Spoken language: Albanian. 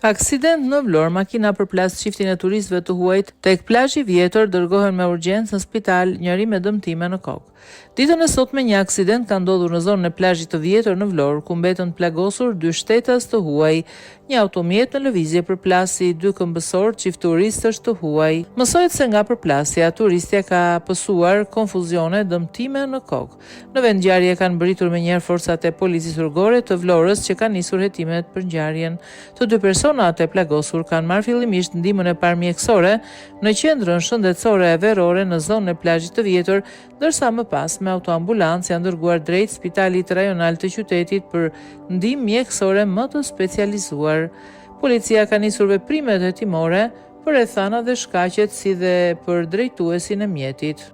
Aksident në Vlorë, makina përplas çiftin e turistëve të huajt tek plazhi i vjetër, dërgohen me urgjencë në spital, njëri me dëmtime në kokë. Ditën e sotme një aksident ka ndodhur në zonën e plazhit të vjetër në Vlorë, ku mbetën plagosur dy shtetas të huaj. Një automjet në lëvizje përplasi dy këmbësor çift turistësh të huaj. Mësohet se nga përplasja turistja ka pësuar konfuzione, dëmtime në kokë. Në vend ngjarje kanë mbërritur menjëherë forcat e policisë rrugore të Vlorës që kanë nisur hetimet për ngjarjen. Të dy personat e plagosur kanë marrë fillimisht ndihmën e parë mjekësore në qendrën shëndetësore e Verore në zonën e plazhit të vjetër, ndërsa më pas me autoambulancë janë dërguar drejt Spitalit Rajonal të qytetit për ndihmë mjekësore më të specializuar. Policia ka nisur veprimet hetimore për rrethana dhe shkaqet si dhe për drejtuesin e mjetit.